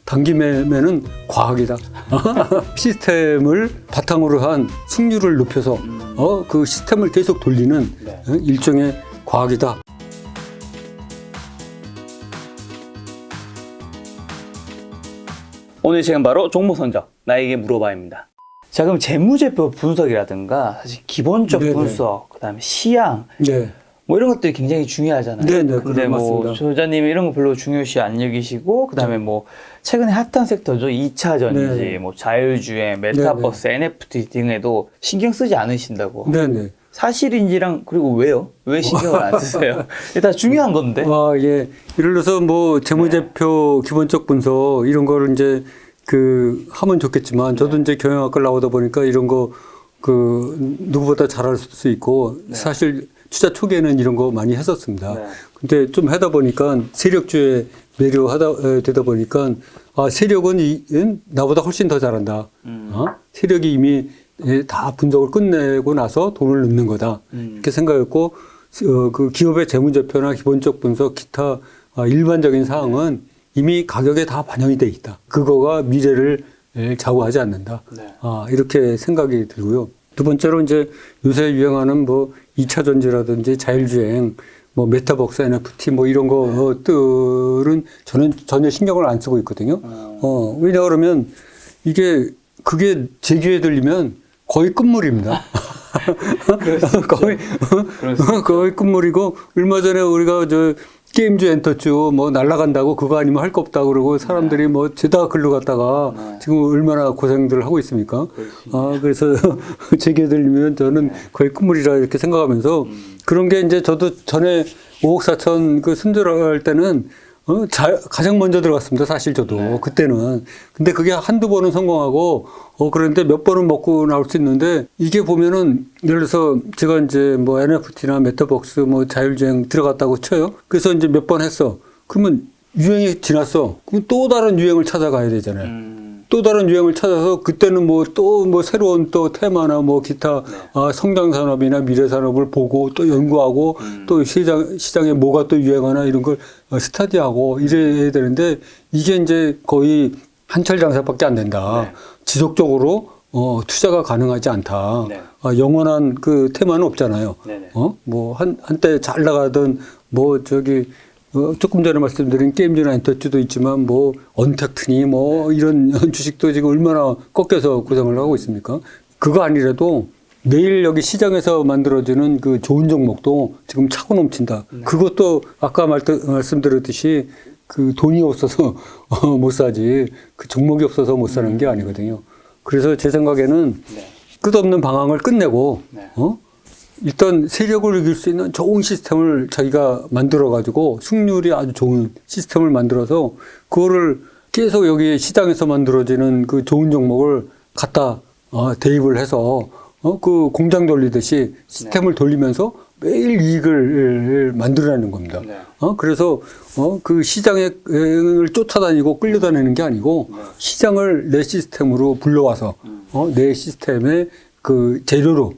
단기 매매는 과학이다. 시스템을 바탕으로 한 승률을 높여서 그 시스템을 계속 돌리는 네. 일종의 과학이다. 오늘 시간 바로 종목 선정, 나에게 물어봐입니다. 자, 그럼 재무제표 분석이라든가 사실 기본적 네네. 분석, 그다음에 시향 네. 뭐 이런 것들이 굉장히 중요하잖아요. 네네, 근데 뭐 맞습니다. 조자님이 이런 거 별로 중요시 안 여기시고, 그다음에 뭐 최근에 핫한 섹터죠. 2차 전지, 네네. 뭐 자율주행, 메타버스, NFT 등에도 신경 쓰지 않으신다고. 네네. 사실인지랑 그리고 왜요? 왜 신경을 안 쓰세요? 일단 중요한 건데. 예. 예를 들어서 뭐 재무제표 기본적 분석 이런 거를 이제 하면 좋겠지만 저도 이제 경영학과 나오다 보니까 이런 거 누구보다 잘할 수 있고 사실 투자 초기에는 이런 거 많이 했었습니다. 네. 근데 좀 하다 보니까 세력주에 되다 보니까 세력은 나보다 훨씬 더 잘한다. 세력이 이미 다 분석을 끝내고 나서 돈을 넣는 거다. 이렇게 생각했고 그 기업의 재무제표나 기본적 분석 기타 일반적인 사항은 이미 가격에 다 반영이 돼 있다. 그거가 미래를 좌우하지 않는다. 네. 이렇게 생각이 들고요. 두 번째로 이제 요새 유행하는 뭐 2차 전지라든지 자율주행, 뭐 메타버스, NFT 뭐 이런 것들은 저는 전혀 신경을 안 쓰고 있거든요. 왜냐 그러면 그게 제 귀에 들리면 거의 끝물입니다. 거의 끝물이고, 얼마 전에 우리가 게임주 엔터주 뭐 날라간다고 그거 아니면 할 거 없다 그러고 사람들이 뭐 죄다 글로 갔다가 지금 얼마나 고생들을 하고 있습니까? 그래서 제 귀에 들리면 저는 거의 끝물이라 이렇게 생각하면서 그런 게 이제 저도 전에 5억 4천 순절할 때는 가장 먼저 들어갔습니다. 사실 저도 그때는. 근데 그게 한두 번은 성공하고 그런데 몇 번은 먹고 나올 수 있는데 이게 보면은 예를 들어서 제가 이제 뭐 NFT나 메타버스 뭐 자율주행 들어갔다고 쳐요. 그래서 이제 몇 번 했어. 그러면 유행이 지났어. 그럼 또 다른 유행을 찾아가야 되잖아요. 또 다른 유행을 찾아서 그때는 또 새로운 또 테마나 뭐 기타 성장 산업이나 미래 산업을 보고 또 연구하고 또 시장에 뭐가 또 유행하나 이런 걸 스터디하고 이래야 되는데 이게 이제 거의 한철 장사밖에 안 된다. 지속적으로 투자가 가능하지 않다. 영원한 그 테마는 없잖아요. 뭐 한때 잘 나가던 조금 전에 말씀드린 게임주나 엔터주도 있지만 뭐 언택트니 뭐 이런 주식도 지금 얼마나 꺾여서 고생을 하고 있습니까? 그거 아니라도 내일 여기 시장에서 만들어지는 그 좋은 종목도 지금 차고 넘친다. 그것도 아까 말씀드렸듯이 그 돈이 없어서 못 사지 그 종목이 없어서 못 사는 게 아니거든요. 그래서 제 생각에는 끝없는 방황을 끝내고 일단 세력을 이길 수 있는 좋은 시스템을 자기가 만들어가지고 승률이 아주 좋은 시스템을 만들어서 그거를 계속 여기 시장에서 만들어지는 그 좋은 종목을 갖다 대입을 해서 그 공장 돌리듯이 시스템을 돌리면서 매일 이익을 만들어내는 겁니다. 그래서 그 시장을 쫓아다니고 끌려다니는 게 아니고 시장을 내 시스템으로 불러와서 내 시스템의 그 재료로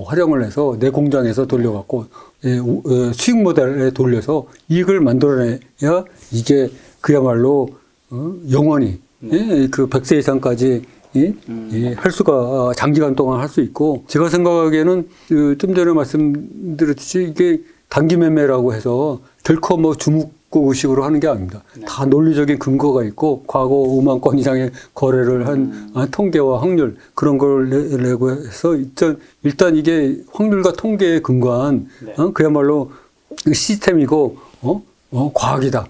활용을 해서 내 공장에서 돌려갖고 수익 모델에 돌려서 이익을 만들어내야 이게 그야말로 영원히 그 100세 이상까지 할 수가 장기간 동안 할 수 있고 제가 생각하기에는 좀 전에 말씀드렸듯이 이게 단기 매매라고 해서 결코 뭐 주묵구식으로 하는 게 아닙니다. 다 논리적인 근거가 있고 과거 5만 건 이상의 거래를 한 통계와 확률 그런 걸 내고 해서 일단 이게 확률과 통계에 근거한 그야말로 시스템이고 과학이다.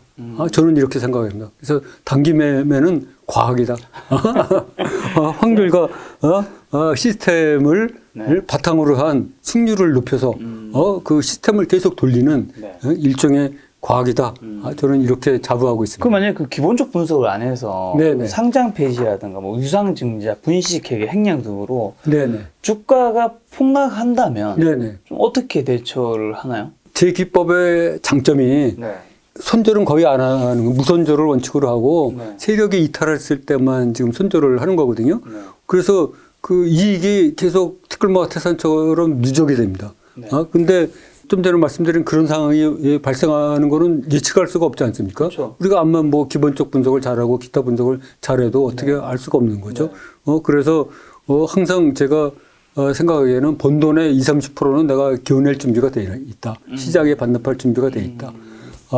저는 이렇게 생각합니다. 그래서 단기 매매는 과학이다. 확률과 시스템을 바탕으로 한 승률을 높여서 그 시스템을 계속 돌리는 일종의 과학이다. 저는 이렇게 자부하고 있습니다. 그럼 만약에 그 기본적 분석을 안 해서 상장 폐지라든가 뭐 유상증자, 분식회계, 행량 등으로 주가가 폭락한다면 좀 어떻게 대처를 하나요? 제 기법의 장점이 손절은 거의 안 하는 거, 무손절을 원칙으로 하고 세력이 이탈했을 때만 지금 손절을 하는 거거든요. 그래서 그 이익이 계속 티끌모아 태산처럼 누적이 됩니다. 근데 좀 전에 말씀드린 그런 상황이 발생하는 거는 예측할 수가 없지 않습니까? 그렇죠. 우리가 암만 뭐 기본적 분석을 잘하고 기타 분석을 잘해도 어떻게 알 수가 없는 거죠. 그래서 항상 제가 생각하기에는 번 돈의 20, 30%는 내가 겨낼 준비가 돼 있다. 시장에 반납할 준비가 돼 있다.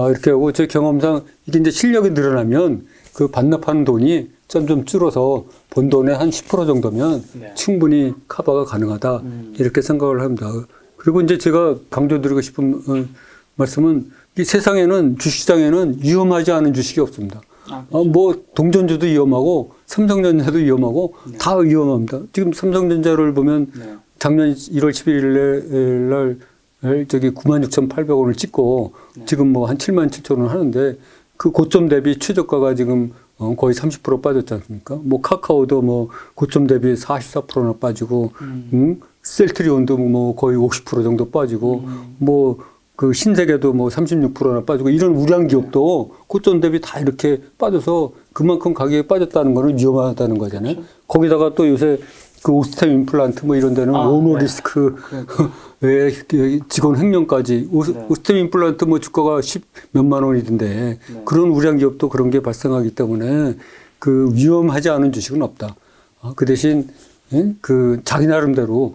이렇게 하고 제 경험상 이게 이제 실력이 늘어나면 그 반납하는 돈이 점점 줄어서 번 돈의 한 10% 정도면 충분히 커버가 가능하다. 이렇게 생각을 합니다. 그리고 이제 제가 강조드리고 싶은 말씀은 이 세상에는 주식시장에는 위험하지 않은 주식이 없습니다. 뭐 동전주도 위험하고 삼성전자도 위험하고 다 위험합니다. 지금 삼성전자를 보면 작년 1월 11일 날 저기 96,800원을 찍고 지금 뭐 한 77,000원 하는데 그 고점 대비 최저가가 지금 거의 30% 빠졌지 않습니까? 뭐 카카오도 뭐 고점 대비 44%나 빠지고, 셀트리온도 뭐 거의 50% 정도 빠지고, 뭐 그 신세계도 뭐 36%나 빠지고 이런 우량 기업도 고점 대비 다 이렇게 빠져서 그만큼 가격이 빠졌다는 거는 위험하다는 거잖아요. 그렇죠. 거기다가 또 요새 그 오스템 임플란트 뭐 이런 데는 오너 리스크 왜 직원 횡령까지 오스템 임플란트 뭐 주가가 10 몇만 원이던데 그런 우량 기업도 그런 게 발생하기 때문에 그 위험하지 않은 주식은 없다. 그 대신 그 자기 나름대로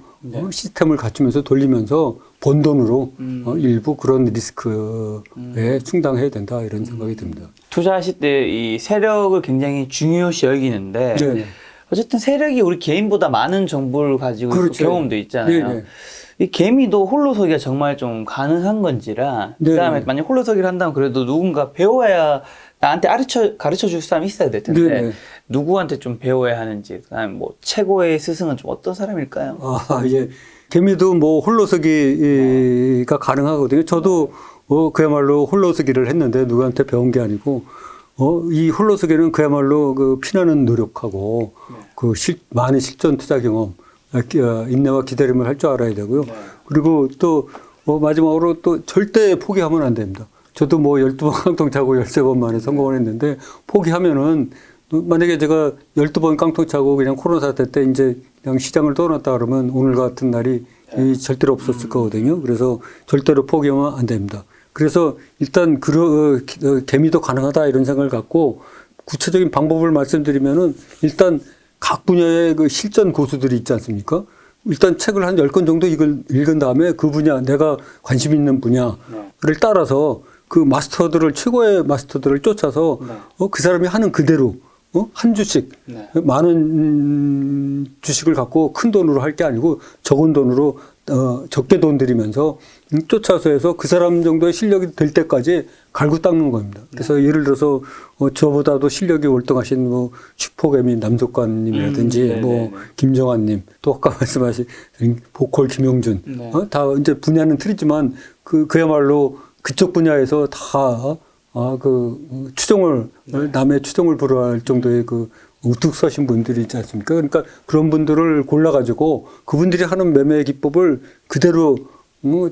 시스템을 갖추면서 돌리면서 번 돈으로 일부 그런 리스크에 충당해야 된다 이런 생각이 듭니다. 투자하실 때 이 세력을 굉장히 중요시 여기는데 어쨌든 세력이 우리 개인보다 많은 정보를 가지고 있고 경험도 있잖아요. 이 개미도 홀로서기가 정말 좀 가능한 건지라 그다음에 만약 홀로서기를 한다면 그래도 누군가 배워야 나한테 가르쳐 줄 사람이 있어야 될 텐데 누구한테 좀 배워야 하는지 그다음에 뭐 최고의 스승은 좀 어떤 사람일까요? 예. 개미도 뭐 홀로서기가 가능하거든요. 저도 그야말로 홀로서기를 했는데 누구한테 배운 게 아니고 이 홀로서기는 그야말로 그 피나는 노력하고 그 많은 실전 투자 경험, 인내와 기다림을 할 줄 알아야 되고요. 그리고 또 마지막으로 또 절대 포기하면 안 됩니다. 저도 뭐 12번 깡통 차고 13번 만에 성공을 했는데 포기하면은 만약에 제가 12번 깡통 차고 그냥 코로나 사태 때 이제 그냥 시장을 떠났다 그러면 오늘 같은 날이 절대로 없었을 거거든요. 그래서 절대로 포기하면 안 됩니다. 그래서 일단 개미도 가능하다 이런 생각을 갖고 구체적인 방법을 말씀드리면은 일단 각 분야의 그 실전 고수들이 있지 않습니까? 일단 책을 한 10권 정도 읽은 다음에 그 분야, 내가 관심 있는 분야를 따라서 그 최고의 마스터들을 쫓아서 그 사람이 하는 그대로 한 주씩 많은 주식을 갖고 큰 돈으로 할 게 아니고 적은 돈으로 적게 돈 들이면서 쫓아서 해서 그 사람 정도의 실력이 될 때까지 갈고 닦는 겁니다. 그래서 예를 들어서 저보다도 실력이 월등하신 뭐 슈퍼개미 남석관님이라든지 뭐 김정환님 또 아까 말씀하신 보컬 김용준 다 이제 분야는 틀리지만 그야말로 그쪽 분야에서 다 남의 추종을 불허할 정도의 그 우뚝 서신 분들이 있지 않습니까? 그러니까 그런 분들을 골라가지고 그분들이 하는 매매 기법을 그대로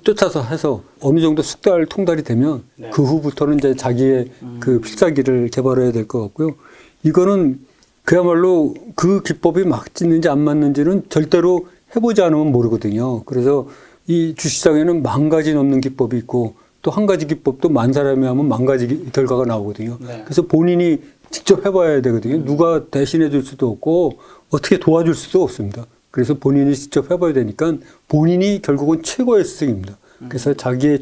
쫓아서 해서 어느 정도 숙달 통달이 되면 그 후부터는 이제 자기의 그 필살기를 개발해야 될 것 같고요. 이거는 그야말로 그 기법이 맞는지 안 맞는지는 절대로 해보지 않으면 모르거든요. 그래서 이 주시장에는 10,000가지 넘는 기법이 있고 또 한 가지 기법도 만 사람이 하면 10,000가지 결과가 나오거든요. 그래서 본인이 직접 해봐야 되거든요. 누가 대신해 줄 수도 없고 어떻게 도와줄 수도 없습니다. 그래서 본인이 직접 해봐야 되니까 본인이 결국은 최고의 스승입니다. 그래서 자기의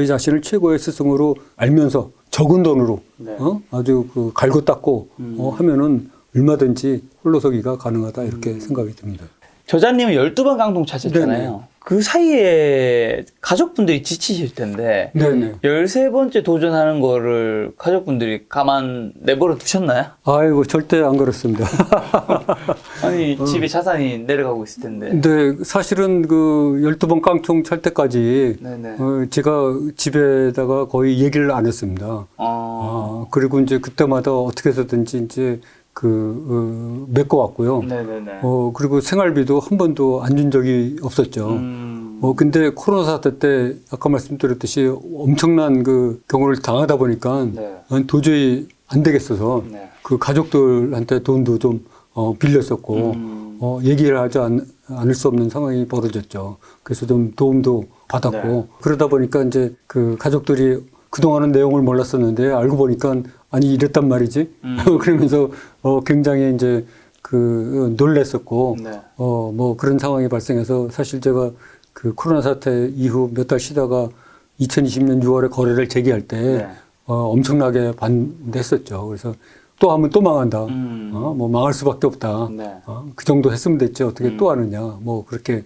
자신을 최고의 스승으로 알면서 적은 돈으로 아주 갈고 닦고 하면은 얼마든지 홀로서기가 가능하다 이렇게 생각이 듭니다. 저자님은 12번 깡통 차셨잖아요. 그 사이에 가족분들이 지치실 텐데 13번째 도전하는 거를 가족분들이 가만 내버려 두셨나요? 아이고 절대 안 그렇습니다. 아니 집에 자산이 내려가고 있을 텐데. 근데 사실은 그 12번 깡통 찰 때까지 제가 집에다가 거의 얘기를 안 했습니다. 그리고 이제 그때마다 어떻게 해서든지 이제 메꿔왔고요. 그리고 생활비도 한 번도 안 준 적이 없었죠. 근데 코로나 사태 때 아까 말씀드렸듯이 엄청난 그 경우를 당하다 보니까 도저히 안 되겠어서 그 가족들한테 돈도 좀 빌렸었고 얘기를 하지 않을 수 없는 상황이 벌어졌죠. 그래서 좀 도움도 받았고 네. 그러다 보니까 이제 그 가족들이 그동안은 내용을 몰랐었는데 알고 보니까 아니 이랬단 말이지. 그러면서 굉장히 이제 그 놀랬었고 네. 뭐 그런 상황이 발생해서 사실 제가 그 코로나 사태 이후 몇 달 쉬다가 2020년 6월에 거래를 재개할 때 네. 엄청나게 반대했었죠. 그래서 또 하면 또 망한다. 뭐 망할 수밖에 없다. 네. 그 정도 했으면 됐지 어떻게 또 하느냐. 뭐 그렇게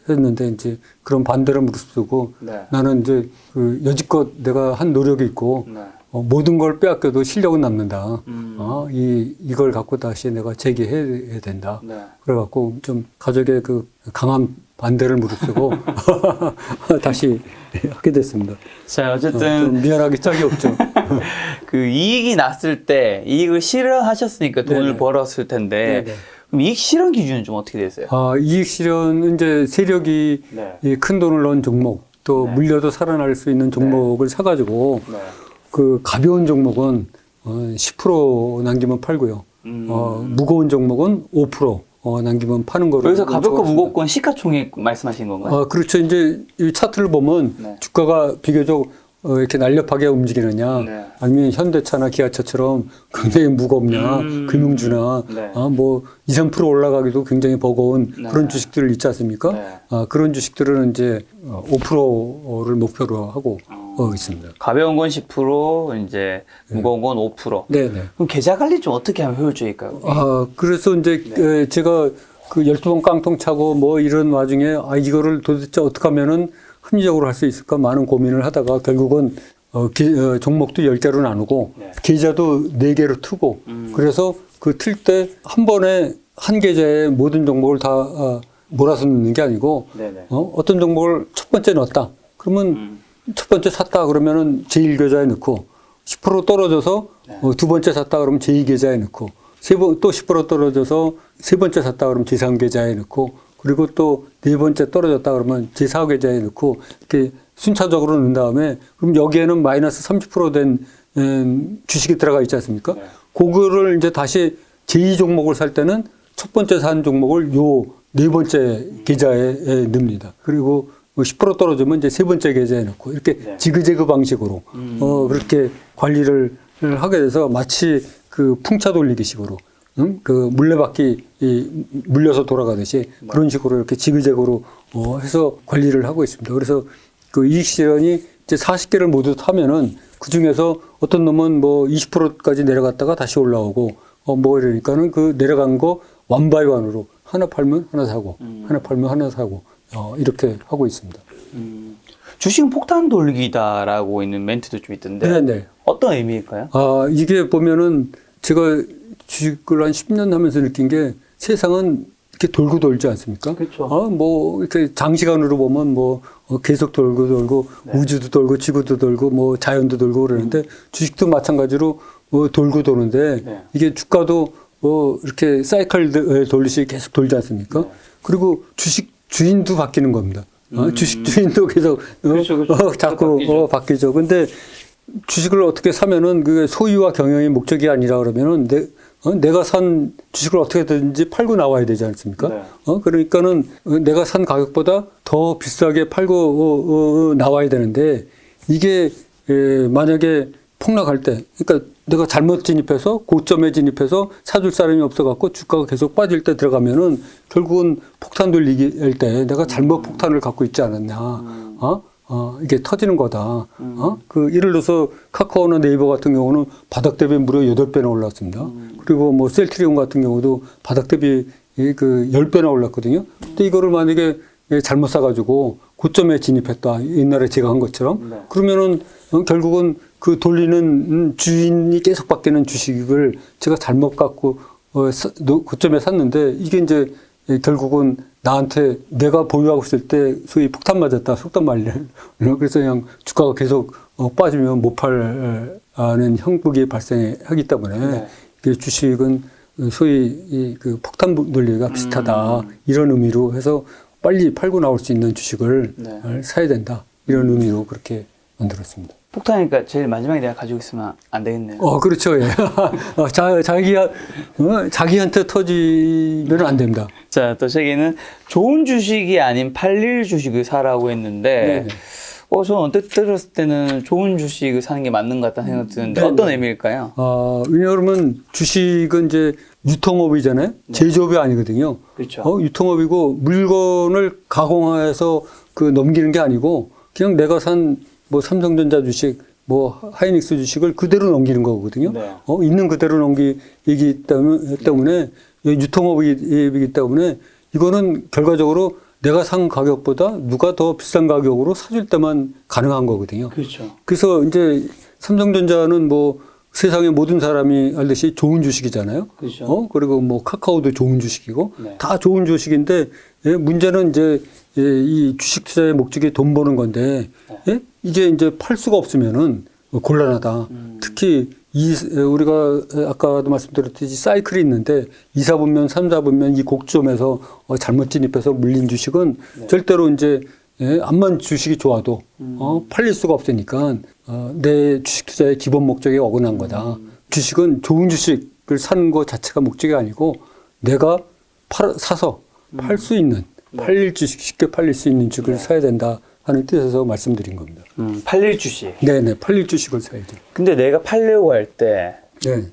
했는데 이제 그런 반대를 무릅쓰고 네. 나는 이제 그 여지껏 내가 한 노력이 있고 네. 모든 걸 빼앗겨도 실력은 남는다. 이걸 갖고 다시 내가 재개해야 된다. 네. 그래갖고 좀 가족의 그 강한 반대를 무릅쓰고 다시 하게 됐습니다. 자, 어쨌든 좀 미안하기 짝이 없죠. 그 이익이 났을 때 이익을 실현하셨으니까 돈을 네네. 벌었을 텐데 네네. 그럼 이익 실현 기준은 좀 어떻게 되세요? 이익 실현은 이제 세력이 네. 이 큰 돈을 넣은 종목 또 네. 물려도 살아날 수 있는 종목을 사가지고 네. 그 가벼운 종목은 10% 남기면 팔고요. 무거운 종목은 5% 남기면 파는 거로. 여기서 가볍고 좋았습니다. 무겁고는 시가총액 말씀하신 건가요? 그렇죠. 이제 이 차트를 보면 네. 주가가 비교적 이렇게 날렵하게 움직이느냐, 네. 아니면 현대차나 기아차처럼 굉장히 무겁냐, 금융주나, 네. 뭐 2, 3% 올라가기도 굉장히 버거운 네. 그런 주식들 있지 않습니까? 네. 그런 주식들은 이제 5%를 목표로 하고 있습니다. 가벼운 건 10%, 이제 무거운 건 5%. 네네. 그럼 계좌 관리 좀 어떻게 하면 효율적일까요? 그래서 이제 제가 그 12번 깡통 차고 뭐 이런 와중에 이거를 도대체 어떻게 하면은 합리적으로 할 수 있을까 많은 고민을 하다가 결국은 종목도 10개로 나누고 네. 계좌도 4개로 트고 그래서 그 틀 때 한 번에 한 계좌에 모든 종목을 다 몰아서 넣는 게 아니고 네네. 어떤 종목을 첫 번째 넣었다. 그러면 첫 번째 샀다 그러면은 제1계좌에 넣고 10% 떨어져서 네. 두 번째 샀다 그러면 제2계좌에 넣고 또 10% 떨어져서 세 번째 샀다 그러면 제3계좌에 넣고 그리고 또 네 번째 떨어졌다 그러면 제4계좌에 넣고 이렇게 순차적으로 넣은 다음에 그럼 여기에는 마이너스 30%된 주식이 들어가 있지 않습니까? 네. 그거를 이제 다시 제2 종목을 살 때는 첫 번째 산 종목을 요 네 번째 계좌에 넣습니다. 그리고 10% 떨어지면 이제 세 번째 계좌에 넣고 이렇게 네. 지그재그 방식으로 그렇게 관리를 하게 돼서 마치 그 풍차 돌리기 식으로 그 물레바퀴 물려서 돌아가듯이 그런 식으로 이렇게 지그재그로 해서 관리를 하고 있습니다. 그래서 그 이익 실현이 이제 40개를 모두 타면은 그 중에서 어떤 놈은 뭐 20%까지 내려갔다가 다시 올라오고 뭐 이러니까는 그 내려간 거 원바이원으로 하나 팔면 하나 사고 하나 팔면 하나 사고 이렇게 하고 있습니다. 주식은 폭탄 돌기다라고 있는 멘트도 좀 있던데 네네. 어떤 의미일까요? 이게 보면은 제가 주식을 한 10년 하면서 느낀 게 세상은 이렇게 돌고 돌지 않습니까? 그렇죠. 뭐 이렇게 장시간으로 보면 뭐 계속 돌고 네. 우주도 돌고 지구도 돌고 뭐 자연도 돌고 그러는데 주식도 마찬가지로 돌고 도는데 네. 이게 주가도 이렇게 사이클 돌듯이 계속 돌지 않습니까? 네. 그리고 주식 주인도 바뀌는 겁니다. 주식 주인도 계속 그렇죠. 자꾸 바뀌죠. 근데 주식을 어떻게 사면은 그게 소유와 경영의 목적이 아니라 그러면은 내가 산 주식을 어떻게든지 팔고 나와야 되지 않습니까? 네. 그러니까는 내가 산 가격보다 더 비싸게 팔고 나와야 되는데 이게 만약에 폭락할 때, 그러니까 내가 잘못 진입해서 고점에 진입해서 사줄 사람이 없어갖고 주가가 계속 빠질 때 들어가면은 결국은 폭탄 돌리기 할 때 내가 잘못 폭탄을 갖고 있지 않았냐, 이게 터지는 거다. 예를 들어서 카카오나 네이버 같은 경우는 바닥 대비 무려 8배나 올랐습니다. 그리고 뭐 셀트리온 같은 경우도 바닥 대비 그 10배나 올랐거든요. 근데 이거를 만약에 잘못 사가지고 고점에 진입했다. 옛날에 제가 한 것처럼. 네. 그러면은 결국은 그 돌리는 주인이 계속 바뀌는 주식을 제가 잘못 갖고 고점에 샀는데 이게 이제 결국은 나한테 내가 보유하고 있을 때 소위 폭탄 맞았다 속단 말이에요. 그래서 그냥 주가가 계속 빠지면 못 팔는 형국이 발생하기 때문에 네. 그 주식은 소위 그 폭탄 논리가 비슷하다 이런 의미로 해서 빨리 팔고 나올 수 있는 주식을 네. 사야 된다 이런 의미로 그렇게 만들었습니다. 폭탄이니까 제일 마지막에 내가 가지고 있으면 안 되겠네요. 그렇죠. 예. 자기한테 터지면 안 됩니다. 자, 또 저기는 좋은 주식이 아닌 팔릴 주식을 사라고 했는데, 네네. 저는 언뜻 들었을 때는 좋은 주식을 사는 게 맞는 것 같다는 생각이 드는데, 네네. 어떤 의미일까요? 왜냐하면 주식은 이제 유통업이잖아요. 제조업이 아니거든요. 그렇죠. 유통업이고 물건을 가공해서 넘기는 게 아니고 그냥 내가 산 뭐 삼성전자 주식, 뭐 하이닉스 주식을 그대로 넘기는 거거든요. 네. 있는 그대로 넘기기 때문에 유통업이기 때문에 이거는 결과적으로 내가 산 가격보다 누가 더 비싼 가격으로 사줄 때만 가능한 거거든요. 그렇죠. 그래서 이제 삼성전자는 뭐 세상의 모든 사람이 알듯이 좋은 주식이잖아요. 그렇죠. 그리고 뭐 카카오도 좋은 주식이고 네. 다 좋은 주식인데 문제는 이제 이 주식 투자의 목적이 돈 버는 건데 이게 이제 팔 수가 없으면은 곤란하다. 특히 우리가 아까도 말씀드렸듯이 사이클이 있는데 2, 4분면, 3, 4분면 이 곡점에서 잘못 진입해서 물린 주식은 절대로 이제 암만 주식이 좋아도 팔릴 수가 없으니까 내 주식 투자의 기본 목적에 어긋난 거다. 주식은 좋은 주식을 사는 것 자체가 목적이 아니고 내가 사서 팔 수 있는 팔릴 주식, 쉽게 팔릴 수 있는 주식을 사야 된다 하는 뜻에서 말씀드린 겁니다. 팔릴 주식. 네네, 팔릴 주식을 사야죠. 근데 내가 팔려고 할 때, 네.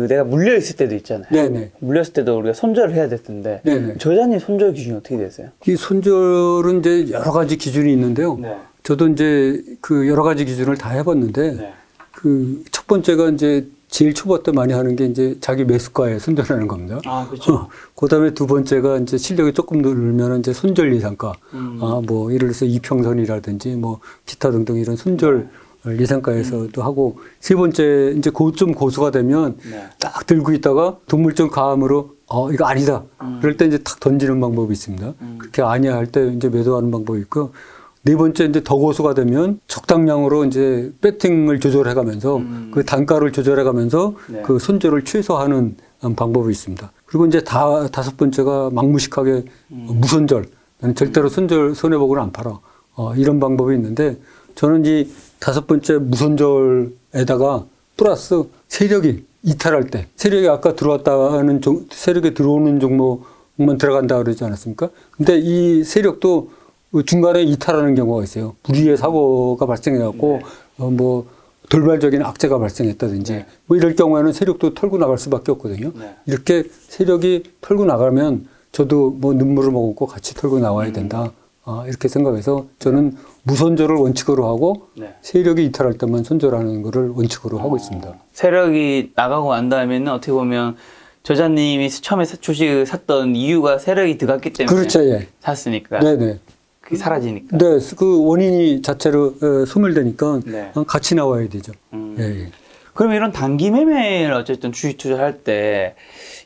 내가 물려있을 때도 있잖아요. 네네. 물렸을 때도 우리가 손절을 해야 될 텐데, 네네. 저자님 손절 기준이 어떻게 되세요? 이 손절은 이제 여러 가지 기준이 있는데요. 네. 저도 이제 그 여러 가지 기준을 다 해봤는데, 네. 그 첫 번째가 이제 제일 초보 때 많이 하는 게 이제 자기 매수가에 손절하는 겁니다. 아, 그렇죠. 그 다음에 두 번째가 이제 실력이 조금 늘면 이제 손절 예상가. 뭐 예를 들어서 이평선이라든지 뭐 기타 등등 이런 손절 예상가에서도 하고, 세 번째 이제 좀 고수가 되면 네. 딱 들고 있다가 동물적 감으로 이거 아니다. 그럴 때 이제 탁 던지는 방법이 있습니다. 그렇게 아니야 할 때 이제 매도하는 방법이 있고, 네 번째 이제 더 고수가 되면 적당량으로 이제 배팅을 조절해 가면서 그 단가를 조절해 가면서 네. 그 손절을 최소화하는 방법이 있습니다. 그리고 이제 다섯 번째가 막무식하게 무손절. 나는 절대로 손해보고는 안 팔아. 이런 방법이 있는데, 저는 이 다섯 번째 무손절에다가 플러스 세력이 이탈할 때, 세력이 아까 들어왔다는 세력이 들어오는 종목만 들어간다 그러지 않았습니까? 근데 이 세력도 중간에 이탈하는 경우가 있어요. 불의의 사고가 발생해갖고, 뭐, 돌발적인 악재가 발생했다든지, 뭐 이럴 경우에는 세력도 털고 나갈 수밖에 없거든요. 이렇게 세력이 털고 나가면 저도 뭐 눈물을 머금고 같이 털고 나와야 된다. 이렇게 생각해서 저는 무손절을 원칙으로 하고, 세력이 이탈할 때만 손절하는 거를 원칙으로 하고 있습니다. 세력이 나가고 난 다음에는 어떻게 보면 저자님이 처음에 주식을 샀던 이유가 세력이 들어갔기 때문에 그렇죠, 예. 샀으니까. 네네. 그게 사라지니까. 네, 그 원인이 자체로 소멸되니까 네. 같이 나와야 되죠. 예. 그럼 이런 단기 매매를 어쨌든 주식 투자할 때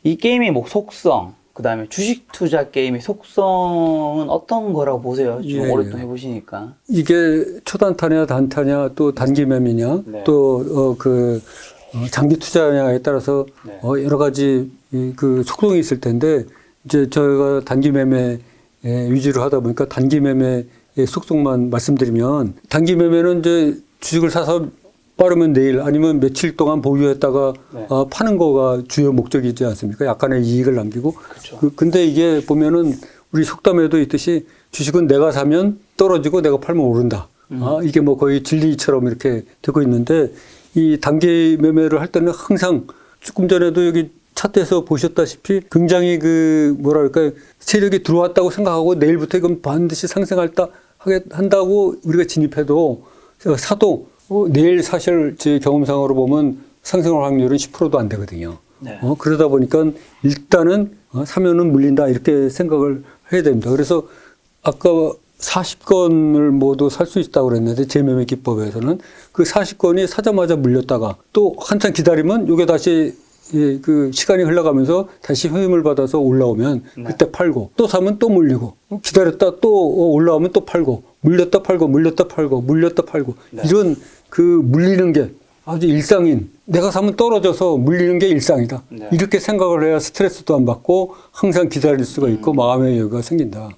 이 게임의 뭐 속성, 그 다음에 주식 투자 게임의 속성은 어떤 거라고 보세요? 좀 오랫동안 해보시니까. 이게 초단타냐, 단타냐, 또 단기 매매냐, 또 장기 투자냐에 따라서 여러 가지 그 속성이 있을 텐데, 이제 저희가 단기 매매 위주로 하다 보니까 단기 매매의 속성만 말씀드리면, 단기 매매는 이제 주식을 사서 빠르면 내일 아니면 며칠 동안 보유했다가 파는 거가 주요 목적이지 않습니까? 약간의 이익을 남기고. 그렇죠. 근데 이게 보면은 우리 속담에도 있듯이 주식은 내가 사면 떨어지고 내가 팔면 오른다. 이게 뭐 거의 진리처럼 이렇게 되고 있는데, 이 단기 매매를 할 때는 항상 조금 전에도 여기 차트에서 보셨다시피 굉장히 세력이 들어왔다고 생각하고 내일부터 이건 반드시 한다고 우리가 진입해도 사도 내일 사실 제 경험상으로 보면 상승할 확률은 10%도 안 되거든요. 그러다 보니까 일단은 사면은 물린다 이렇게 생각을 해야 됩니다. 그래서 아까 40건을 모두 살 수 있다고 그랬는데, 재매매 기법에서는 그 40건이 사자마자 물렸다가 또 한참 기다리면 이게 다시 그 시간이 흘러가면서 다시 힘을 받아서 올라오면 그때 팔고, 또 사면 또 물리고, 기다렸다 또 올라오면 또 팔고, 물렸다 팔고, 물렸다 팔고, 물렸다 팔고, 이런 그 물리는 게 아주 일상인, 내가 사면 떨어져서 물리는 게 일상이다. 이렇게 생각을 해야 스트레스도 안 받고 항상 기다릴 수가 있고 마음의 여유가 생긴다.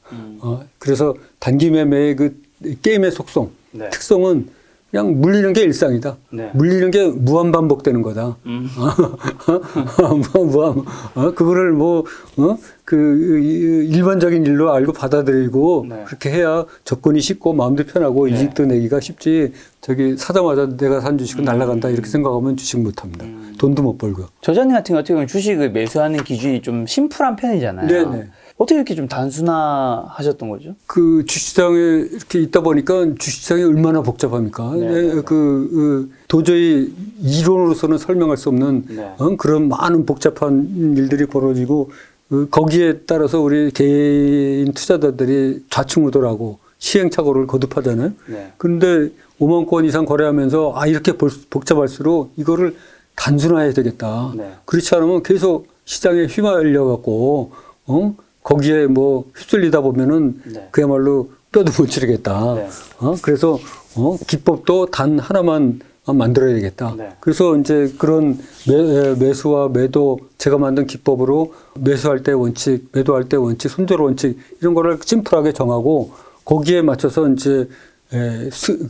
그래서 단기 매매의 그 게임의 속성, 특성은 그냥 물리는 게 일상이다. 네. 물리는 게 무한 반복되는 거다. 그거를 일반적인 일로 알고 받아들이고 네. 그렇게 해야 접근이 쉽고 마음도 편하고 네. 이직도 내기가 쉽지. 사자마자 내가 산 주식은 날아간다 이렇게 생각하면 주식 못 합니다. 돈도 못 벌고요. 저자님 같은 경우 어떻게 보면 주식을 매수하는 기준이 좀 심플한 편이잖아요. 네네. 어떻게 이렇게 좀 단순화하셨던 거죠? 그 주식시장에 이렇게 있다 보니까 주식시장이 얼마나 복잡합니까? 네. 도저히 이론으로서는 설명할 수 없는 네. 그런 많은 복잡한 일들이 벌어지고 거기에 따라서 우리 개인 투자자들이 좌충우돌하고 시행착오를 거듭하잖아요. 네. 그런데 5만 건 이상 거래하면서 이렇게 복잡할수록 이거를 단순화해야 되겠다. 네. 그렇지 않으면 계속 시장에 휘말려 갖고 거기에 휩쓸리다 보면은 네. 그야말로 뼈도 못 치르겠다. 네. 그래서 기법도 단 하나만 만들어야 되겠다. 네. 그래서 이제 그런 매수와 매도 제가 만든 기법으로 매수할 때 원칙, 매도할 때 원칙, 손절 원칙 이런 거를 심플하게 정하고 거기에 맞춰서 이제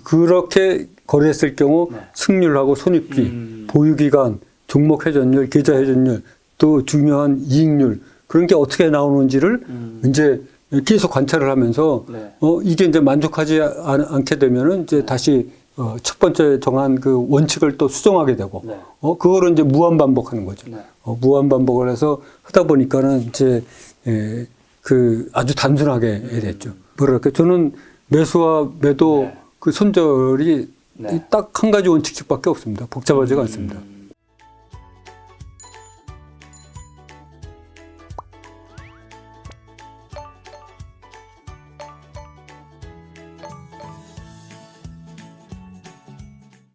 그렇게 거래했을 경우 네. 승률하고 손익비, 보유기간, 종목 회전율, 계좌 회전율, 또 중요한 이익률 그런 게 어떻게 나오는지를 이제 계속 관찰을 하면서 네. 이게 이제 만족하지 않게 되면은 이제 다시 첫 번째 정한 그 원칙을 또 수정하게 되고 네. 그거를 이제 무한 반복하는 거죠. 네. 무한 반복을 해서 하다 보니까는 이제 아주 단순하게 됐죠. 뭐랄까 저는 매수와 매도 네. 그 손절이 네. 딱 한 가지 원칙씩밖에 없습니다. 복잡하지가 않습니다.